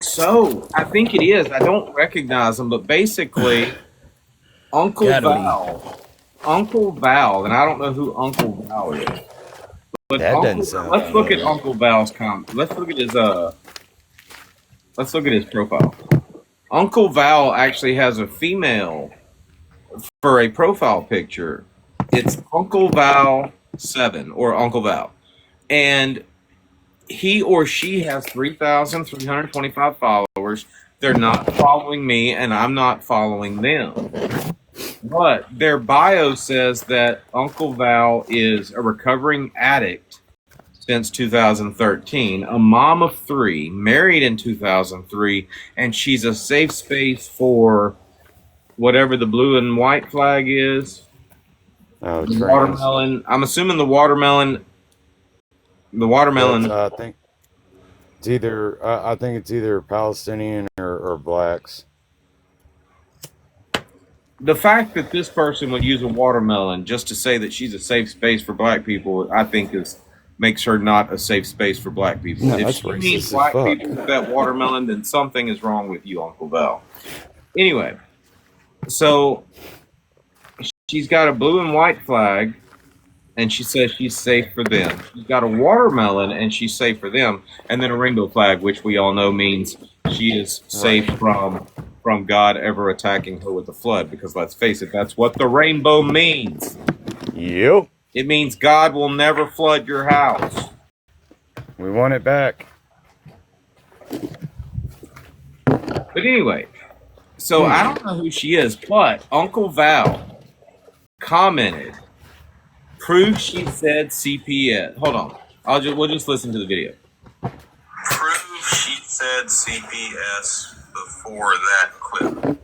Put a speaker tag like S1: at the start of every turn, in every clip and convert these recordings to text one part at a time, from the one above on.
S1: So I think it is. I don't recognize him, but basically, Uncle
S2: Gotta be.
S1: Val, Uncle Val, and I don't know who Uncle Val is, but
S2: That doesn't
S1: Uncle.
S2: sound
S1: Let's look at
S2: familiar.
S1: Uncle Val's Let's look at his Let's look at his profile. Uncle Val actually has a female for a profile picture. It's Uncle Val 7 or Uncle Val, and he or she has 3,325 followers. They're not following me, and I'm not following them. But their bio says that Uncle Val is a recovering addict since 2013, a mom of three, married in 2003, and she's a safe space for whatever the blue and white flag is.
S2: Oh,
S1: The
S2: trans.
S1: watermelon. I'm assuming the watermelon. The
S2: That's
S1: watermelon.
S2: I think it's either I think it's either Palestinian or blacks.
S1: The fact that this person would use a watermelon just to say that she's a safe space for black people, I think is makes her not a safe space for black people.
S2: No,
S1: If
S2: that's
S1: she means
S2: racist as
S1: black
S2: fuck.
S1: people with that watermelon, then something is wrong with you, Uncle Val. Anyway, so she's got a blue and white flag, and she says she's safe for them. She's got a watermelon, and she's safe for them, and then a rainbow flag, which we all know means she is safe
S2: Right.
S1: from God ever attacking her with the flood. Because let's face it, that's what the rainbow means.
S2: Yep.
S1: It means God will never flood your house.
S2: We want it back.
S1: But anyway, so I don't know who she is, but Uncle Val commented, prove she said CPS. Hold on. We'll just listen to the video. Prove she said CPS before that clip.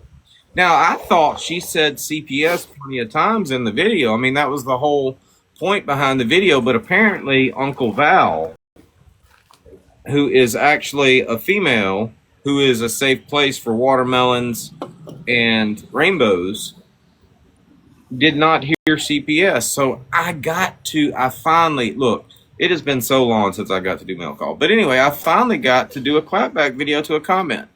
S1: Now, I thought she said CPS plenty of times in the video. I mean, that was the whole point behind the video, but apparently Uncle Val, who is actually a female, who is a safe place for watermelons and rainbows, did not hear CPS. So I finally, look, it has been so long since I got to do mail call. But anyway, I finally got to do a clapback video to a comment.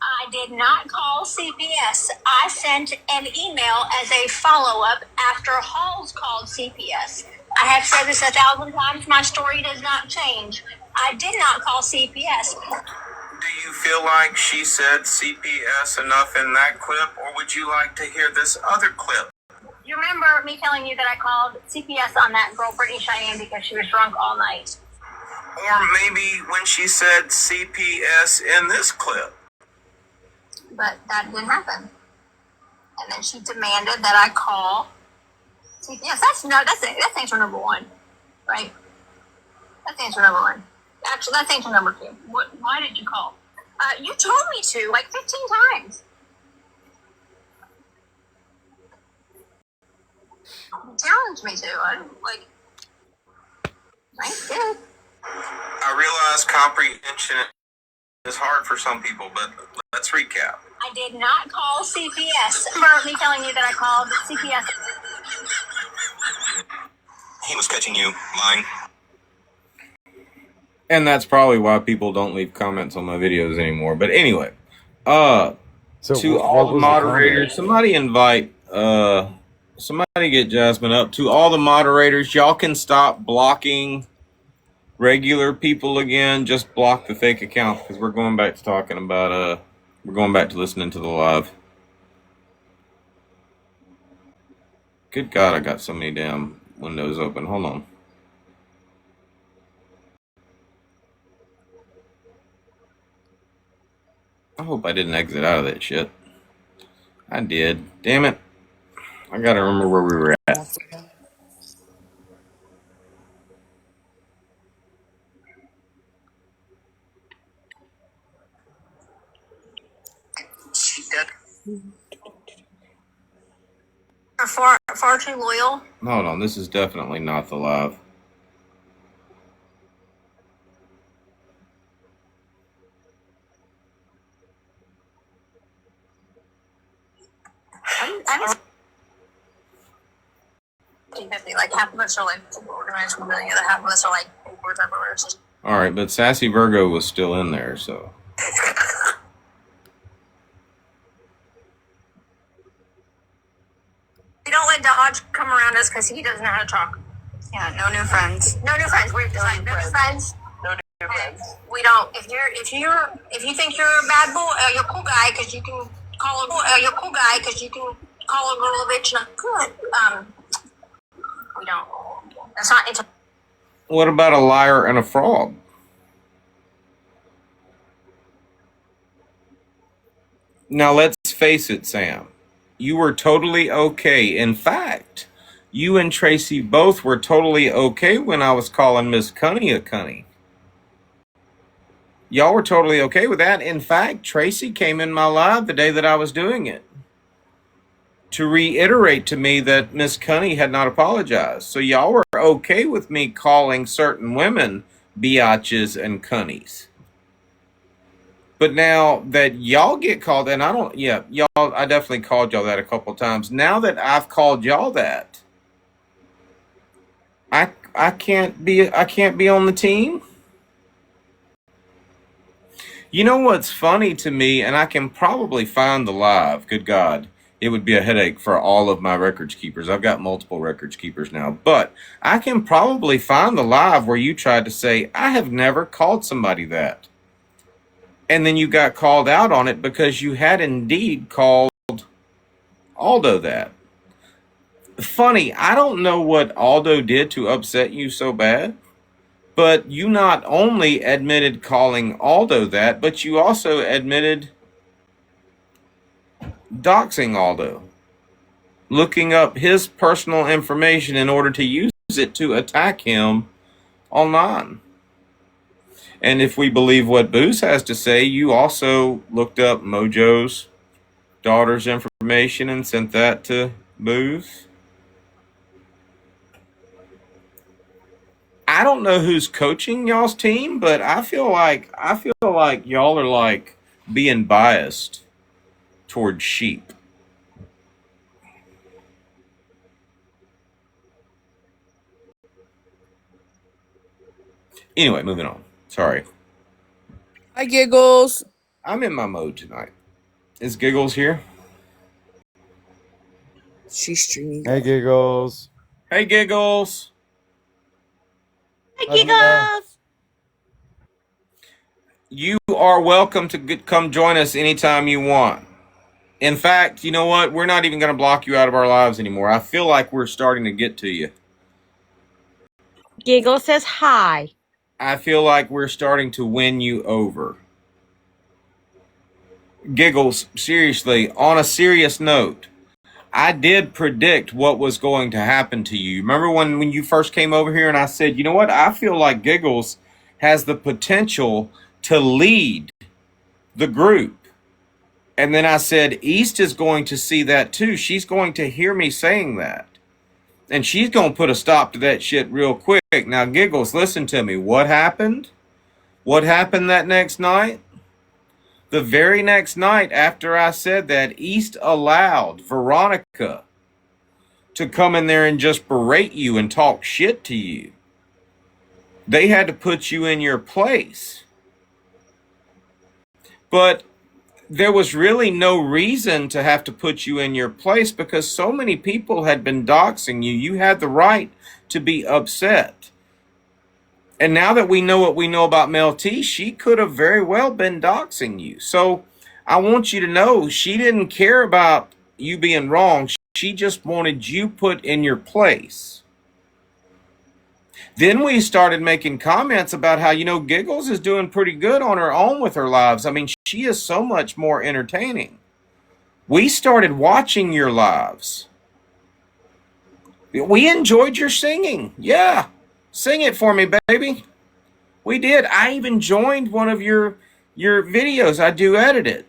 S3: I did not call CPS. I sent an email as a follow-up after Halls called CPS. I have said this 1,000 times. My story does not change. I did not call CPS. Do you feel like she said CPS enough in that clip, or would you like to hear this other clip? You remember me telling you that I called CPS on that girl, Brittany Cheyenne, because she was drunk all night? Or maybe when she said CPS in this clip. But that didn't happen. And then she demanded that I call CPS. That's answer number one, right? That's answer number one. Actually, that's answer number two. Why did you call? You told me to, like 15 times. You challenged me to. I did. I realize comprehension is hard for some people, but let's recap. I did not call CPS. For me telling you that I called CPS. He was catching you lying. And that's probably why people don't leave comments on my videos anymore. But anyway,
S2: So
S1: to all
S2: what
S1: the
S2: was the comment?
S1: moderators, somebody get Jasmine up. To all the moderators, y'all can stop blocking regular people again. Just block the fake accounts because we're going back to talking about we're going back to listening to the live. Good God, I got so many damn windows open. Hold on. I hope I didn't exit out of that shit. I did. Damn it. I gotta remember where we were at. Far too loyal. Hold on, this is definitely not the live.
S3: 50-50. Like half of us are like organized, and the other half of us are like boards everywhere.
S1: All right, but Sassy Virgo was still in there, so.
S3: We don't let Dodge come around us because he doesn't know how to talk. Yeah, no new friends. No new friends. We're just like no new friends. No new friends. We don't. If you think you're a bad boy, you're a cool guy because you can call a girl a bitch. Not good. We don't. That's not.
S1: What about a liar and a fraud? Now let's face it, Sam. You were totally okay. In fact, you and Tracy both were totally okay when I was calling Miss Cunny a cunny. Y'all were totally okay with that. In fact, Tracy came in my live the day that I was doing it to reiterate to me that Miss Cunny had not apologized. So y'all were okay with me calling certain women biatches and cunnies. But now that y'all get called, and I definitely called y'all that a couple of times. Now that I've called y'all that, I can't be on the team. You know what's funny to me, and I can probably find the live. Good God, it would be a headache for all of my records keepers. I've got multiple records keepers now, but I can probably find the live where you tried to say, I have never called somebody that. And then you got called out on it because you had indeed called Aldo that. Funny, I don't know what Aldo did to upset you so bad, but you not only admitted calling Aldo that, but you also admitted doxing Aldo, looking up his personal information in order to use it to attack him online. And if we believe what Booze has to say, you also looked up Mojo's daughter's information and sent that to Booze. I don't know who's coaching y'all's team, but I feel like y'all are like being biased towards sheep. Anyway, moving on. Sorry.
S4: Hi, Giggles.
S1: I'm in my mode tonight. Is Giggles here?
S4: She's streaming.
S2: Hey, Giggles.
S1: Hey, Giggles.
S4: Hi, Giggles.
S1: You are welcome to come join us anytime you want. In fact, you know what? We're not even going to block you out of our lives anymore. I feel like we're starting to get to you.
S5: Giggle says hi.
S1: I feel like we're starting to win you over. Giggles, seriously, on a serious note, I did predict what was going to happen to you. Remember when you first came over here and I said, you know what? I feel like Giggles has the potential to lead the group. And then I said, East is going to see that too. She's going to hear me saying that. And she's going to put a stop to that shit real quick. Now, Giggles, listen to me. What happened? What happened that next night? The very next night after I said that, East allowed Veronica to come in there and just berate you and talk shit to you. They had to put you in your place. But there was really no reason to have to put you in your place because so many people had been doxing you. You had the right to be upset. And now that we know what we know about Mel T, she could have very well been doxing you. So I want you to know she didn't care about you being wrong. She just wanted you put in your place. Then we started making comments about how, Giggles is doing pretty good on her own with her lives. I mean, she is so much more entertaining. We started watching your lives. We enjoyed your singing. Yeah. Sing it for me, baby. We did. I even joined one of your videos. I do edit it.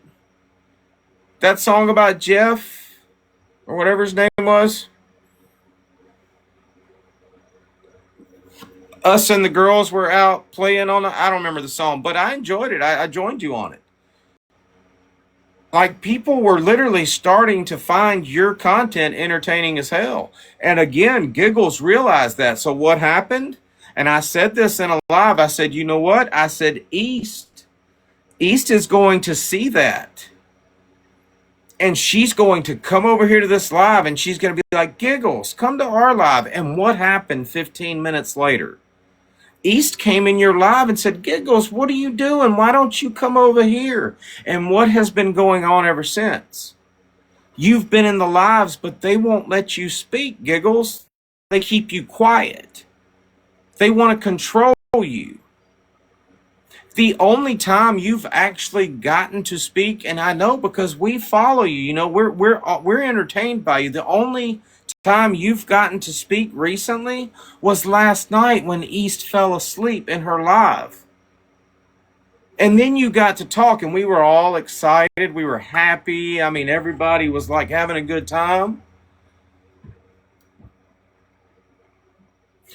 S1: That song about Jeff, or whatever his name was. Us and the girls were out playing on I don't remember the song, but I enjoyed it. I joined you on it. Like, people were literally starting to find your content entertaining as hell. And again, Giggles realized that. So what happened? And I said this in a live. I said, you know what? I said, East is going to see that. And she's going to come over here to this live and she's going to be like, Giggles, come to our live. And what happened 15 minutes later? East came in your live and said, Giggles, what are you doing? Why don't you come over here? And what has been going on ever since? You've been in the lives, but they won't let you speak, Giggles. They keep you quiet. They want to control you. The only time you've actually gotten to speak, and I know because we follow you, you know, we're entertained by you. The only time you've gotten to speak recently was last night when East fell asleep in her live. And then you got to talk and we were all excited. We were happy. I mean, everybody was like having a good time.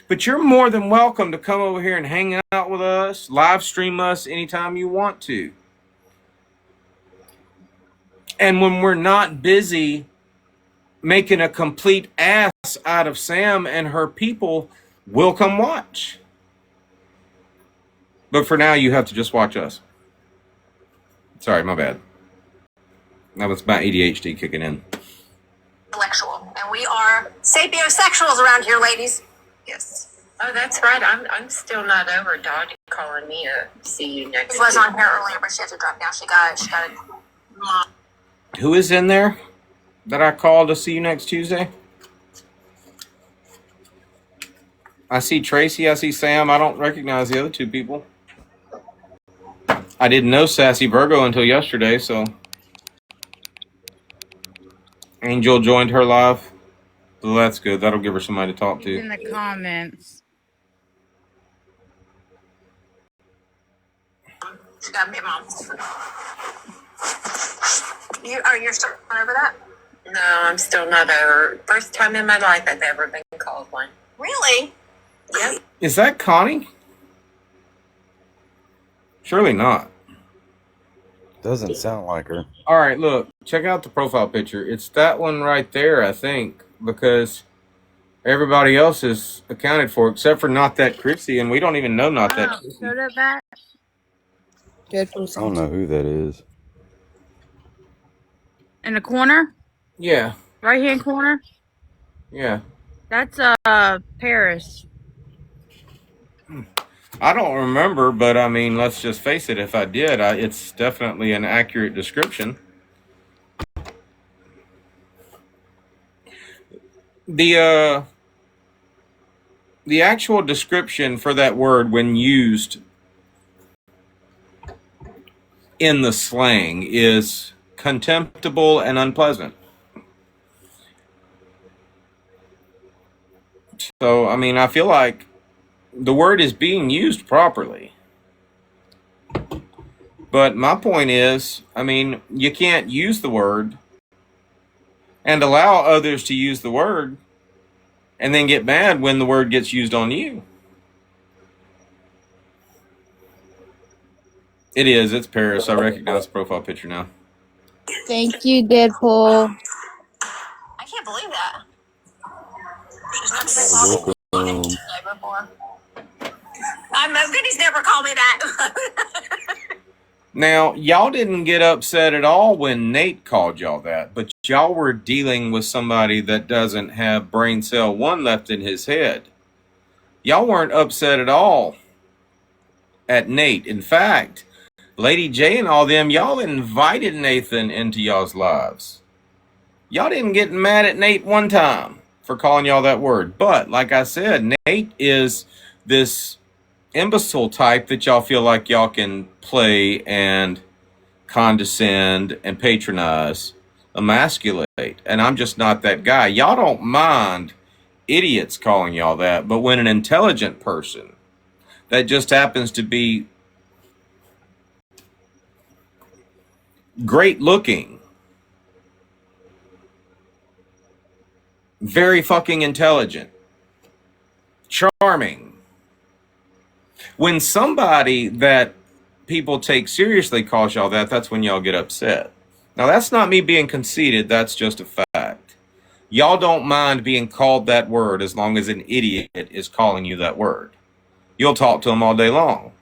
S1: But you're more than welcome to come over here and hang out with us, live stream us anytime you want to. And when we're not busy making a complete ass out of Sam and her people, we'll come watch. But for now, you have to just watch us. Sorry, my bad. That was my ADHD kicking in.
S3: Intellectual, and we are sapiosexuals around here, ladies. Yes.
S5: Oh, that's right. I'm still not over Dottie calling me a see you next
S3: She was
S5: week.
S3: on here earlier, but she had to drop now. She got it.
S1: Who is in there that I called to see you next Tuesday? I see Tracy. I see Sam. I don't recognize the other two people. I didn't know Sassy Virgo until yesterday, so Angel joined her live. So that's good. That'll give her somebody to talk
S6: He's
S1: to.
S6: in the comments.
S3: She got me, Mom. You're still over that?
S5: No, I'm still not over. First time in my life I've ever been called one.
S3: Really?
S5: Yep.
S1: Is that Connie? Surely not.
S2: Doesn't sound like her.
S1: All right, look. Check out the profile picture. It's that one right there, I think, because everybody else is accounted for except for Not That Chrissy, and we don't even know Not That Chrissy.
S6: Show that back.
S4: Deadpool
S2: I don't know who that is.
S6: In the corner,
S1: Yeah,
S6: right hand corner.
S1: yeah.
S6: That's Paris.
S1: I don't remember, but I mean, let's just face it. If I did, it's definitely an accurate description. The actual description for that word when used in the slang is contemptible and unpleasant. So, I mean, I feel like the word is being used properly. But my point is, I mean, you can't use the word and allow others to use the word and then get mad when the word gets used on you. It is. It's Paris. I recognize the profile picture now.
S7: Thank you, Deadpool.
S3: I can't believe that. She's not
S2: Welcome.
S3: before. I'm no good. He's never called me that.
S1: Now, y'all didn't get upset at all when Nate called y'all that, but y'all were dealing with somebody that doesn't have brain cell 1 left in his head. Y'all weren't upset at all at Nate. In fact, Lady J and all them, y'all invited Nathan into y'all's lives. Y'all didn't get mad at Nate one time for calling y'all that word. But, like I said, Nate is this imbecile type that y'all feel like y'all can play and condescend and patronize, emasculate. And I'm just not that guy. Y'all don't mind idiots calling y'all that, but when an intelligent person that just happens to be great looking, very fucking intelligent, charming, when somebody that people take seriously calls y'all that, that's when y'all get upset. Now, that's not me being conceited. That's just a fact. Y'all don't mind being called that word as long as an idiot is calling you that word. You'll talk to them all day long.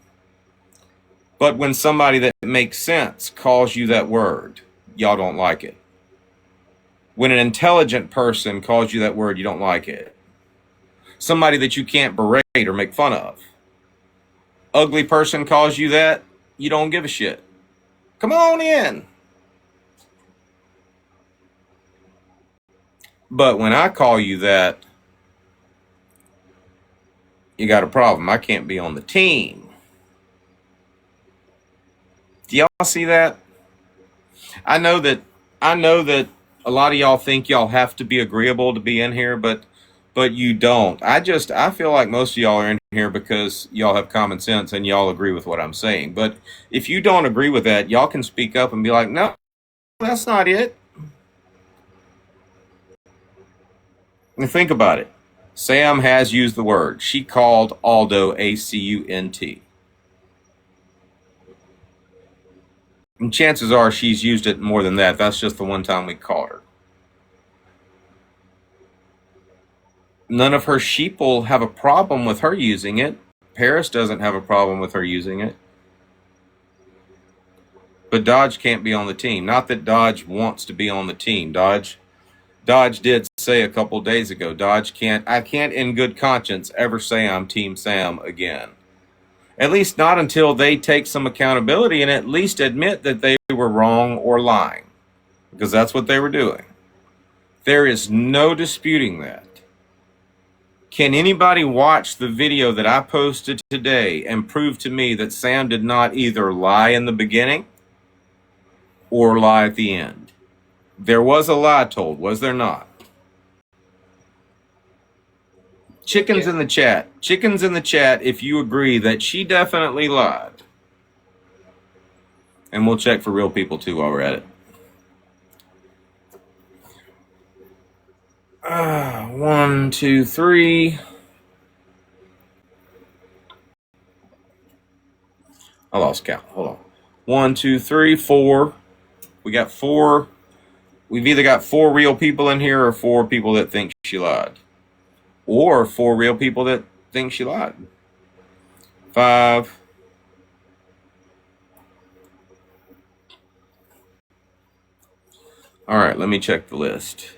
S1: But when somebody that makes sense calls you that word, y'all don't like it. When an intelligent person calls you that word, you don't like it. Somebody that you can't berate or make fun of. Ugly person calls you that, you don't give a shit. Come on in. But when I call you that, you got a problem. I can't be on the team. Do y'all see that? I know that a lot of y'all think y'all have to be agreeable to be in here, but you don't. I feel like most of y'all are in here because y'all have common sense and y'all agree with what I'm saying. But if you don't agree with that, y'all can speak up and be like, "No, that's not it." And think about it. Sam has used the word. She called Aldo ACUNT. And chances are she's used it more than that. That's just the one time we called her. None of her sheeple have a problem with her using it. Paris doesn't have a problem with her using it. But Dodge can't be on the team. Not that Dodge wants to be on the team. Dodge did say a couple days ago, I can't in good conscience ever say I'm Team Sam again. At least not until they take some accountability and at least admit that they were wrong or lying. Because that's what they were doing. There is no disputing that. Can anybody watch the video that I posted today and prove to me that Sam did not either lie in the beginning or lie at the end? There was a lie told, was there not? Chickens in the chat. Chickens in the chat if you agree that she definitely lied. And we'll check for real people too while we're at it. 1, 2, 3. I lost count. Hold on. 1, 2, 3, 4. We got 4. We've either got 4 real people in here or 4 people that think she lied. Or 4 real people that think she lied. 5. All right, let me check the list.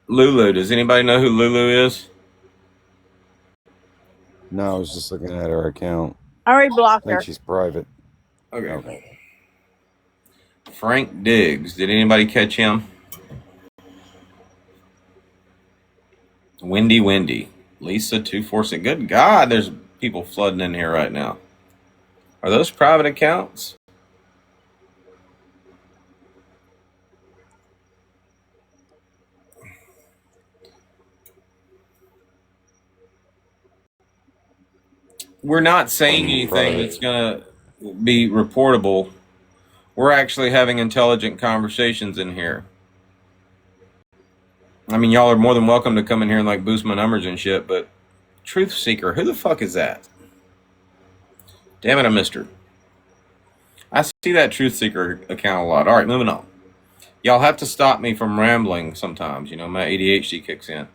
S1: Lulu. Does anybody know who Lulu is?
S2: No, I was just looking at her account.
S6: I already
S2: I
S6: blocked
S2: think
S6: her.
S2: she's private.
S1: Okay. Frank Diggs. Did anybody catch him? Wendy. Lisa 246. Good God, there's people flooding in here right now. Are those private accounts? We're not saying anything that's going to be reportable. We're actually having intelligent conversations in here. I mean, y'all are more than welcome to come in here and like boost my numbers and shit, but Truth Seeker, who the fuck is that? Damn it, I missed her. I see that Truth Seeker account a lot. All right, moving on. Y'all have to stop me from rambling sometimes. You know, my ADHD kicks in.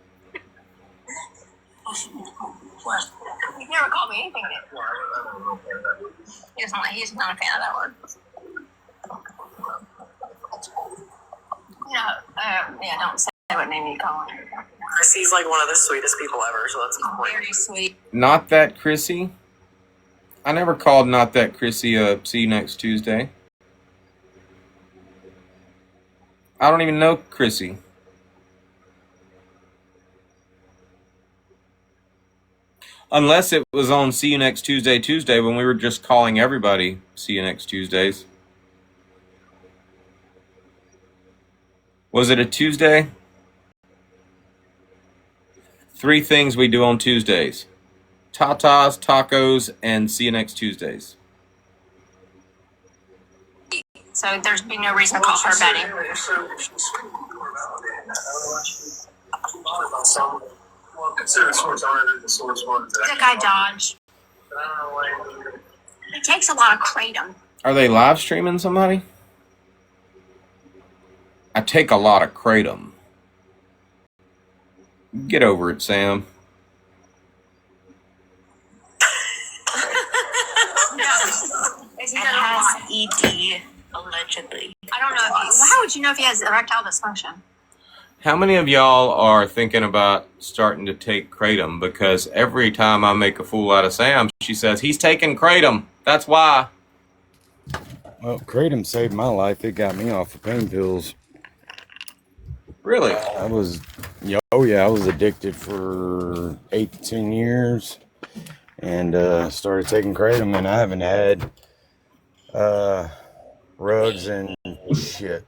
S3: You've never called me anything. He's not a fan of that word. No, yeah, don't say what name you call him.
S5: Chrissy's like one of the sweetest people ever, so that's important.
S3: Very sweet.
S1: Not that Chrissy. I never called Not That Chrissy see you next Tuesday. I don't even know Chrissy. Unless it was on See You Next Tuesday when we were just calling everybody See You Next Tuesdays. Was it a Tuesday? 3 things we do on Tuesdays. Tatas, tacos, and See You Next Tuesdays.
S3: So there's be no reason to call her Betty. It's a guy Dodge. He takes a lot of kratom.
S1: Are they live streaming somebody? I take a lot of kratom. Get over it, Sam.
S3: He has ED, allegedly. I don't know if how would you know if he has erectile dysfunction?
S1: How many of y'all are thinking about starting to take kratom? Because every time I make a fool out of Sam, she says, he's taking kratom. That's why.
S2: Well, kratom saved my life. It got me off of pain pills.
S1: Really?
S2: I was, oh yeah, I was addicted for 8 to 10 years, and started taking kratom, and I haven't had rugs in shit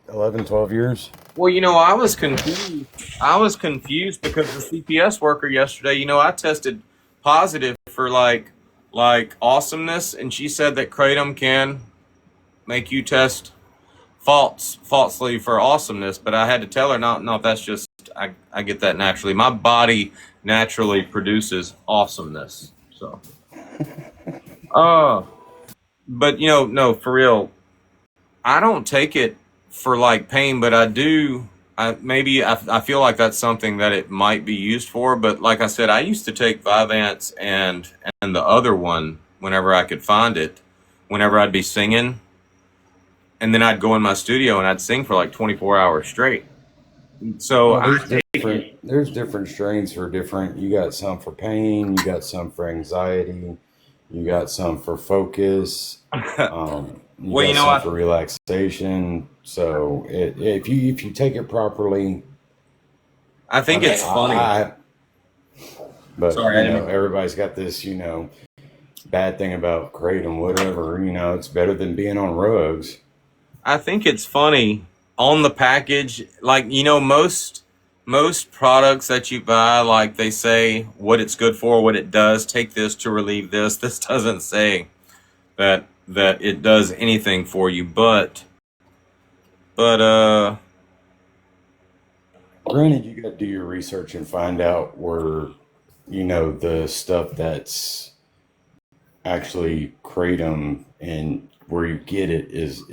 S2: 11, 12 years.
S1: Well, I was confused. I was confused because the CPS worker yesterday, I tested positive for like awesomeness, and she said that kratom can make you test falsely for awesomeness, but I had to tell her, no, that's just, I get that naturally. My body naturally produces awesomeness. So, but no, for real, I don't take it for like pain, but I do. I feel like that's something that it might be used for. But like I said, I used to take Vyvanse and the other one whenever I could find it, whenever I'd be singing. And then I'd go in my studio and I'd sing for like 24 hours straight. So
S2: there's different strains for different. You got some for pain. You got some for anxiety. You got some for focus. You got some for relaxation. So if you take it properly,
S1: I think it's funny.
S2: But sorry, everybody's got this bad thing about kratom. Whatever, it's better than being on rugs.
S1: I think it's funny on the package, like, most products that you buy, like they say what it's good for, what it does, take this to relieve this. This doesn't say that it does anything for you, but
S2: granted, you got to do your research and find out where, the stuff that's actually kratom and where you get it is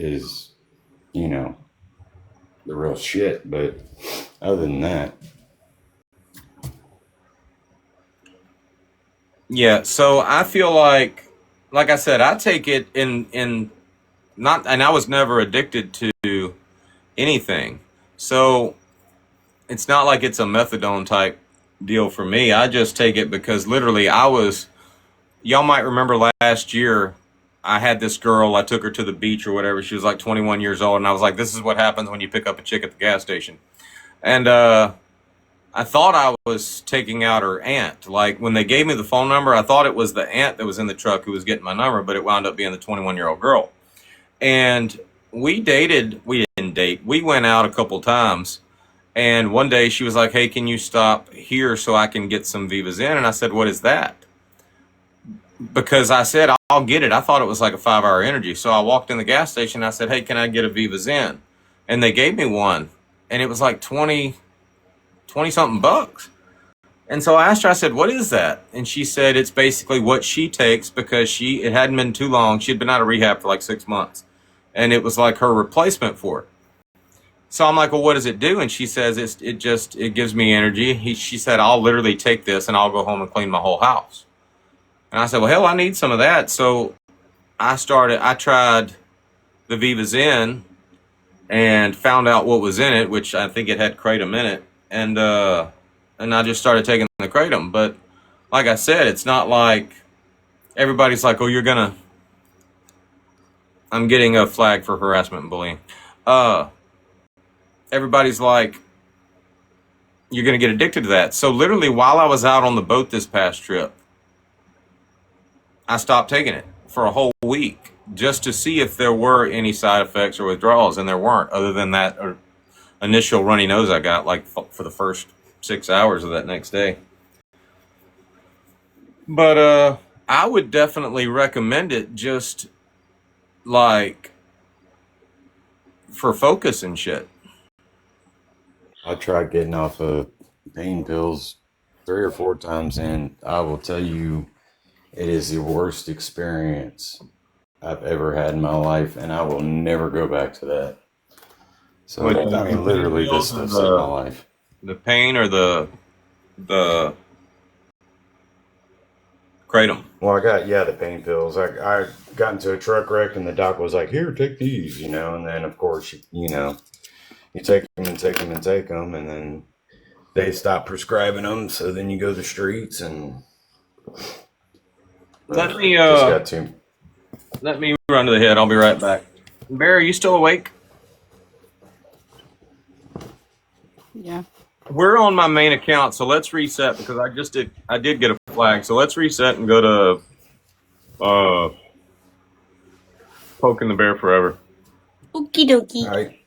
S2: the real shit. But other than that,
S1: yeah. So I feel like I said, I take it in not, and I was never addicted to anything. So it's not like it's a methadone type deal for me. I just take it because literally y'all might remember last year, I had this girl, I took her to the beach or whatever. She was like 21 years old. And I was like, this is what happens when you pick up a chick at the gas station. And I thought I was taking out her aunt. Like, when they gave me the phone number, I thought it was the aunt that was in the truck who was getting my number, but it wound up being the 21-year-old girl. And we didn't date. We went out a couple times. And one day she was like, hey, can you stop here so I can get some Vivas in? And I said, what is that? Because I said, I'll get it. I thought it was like a 5-hour energy. So I walked in the gas station. And I said, hey, can I get a Vivas in? And they gave me one. And it was like 20 something bucks. And so I asked her, I said, what is that? And she said, it's basically what she takes because it hadn't been too long. She'd been out of rehab for like 6 months. And it was like her replacement for it. So I'm like, well, what does it do? And she says, it gives me energy. She said, I'll literally take this and I'll go home and clean my whole house. And I said, well, hell, I need some of that. So I tried the Viva Zen and found out what was in it, which I think it had kratom in it. And I just started taking the kratom. But like I said, it's not like everybody's like, oh, I'm getting a flag for harassment and bullying. Everybody's like, you're going to get addicted to that. So literally while I was out on the boat this past trip, I stopped taking it for a whole week just to see if there were any side effects or withdrawals. And there weren't, other than that initial runny nose I got like for the first 6 hours of that next day. But I would definitely recommend it, just like for focus and shit.
S2: I tried getting off of pain pills 3 or 4 times, and I will tell you, it is the worst experience I've ever had in my life, and I will never go back to that. So
S1: What,
S2: I mean, literally, this stuff saved my life.
S1: The pain or the kratom?
S2: Well, I got the pain pills. I got into a truck wreck, and the doc was like, "Here, take these," and then of course you take them and take them and take them, and then they stop prescribing them. So then you go to the streets and
S1: Let me
S2: just got to.
S1: let me run to the head. I'll be right back. Bear, are you still awake?
S7: Yeah.
S1: We're on my main account, so let's reset because I did get a flag. So let's reset and go to poking the bear forever.
S7: Okie dokie.
S2: All right.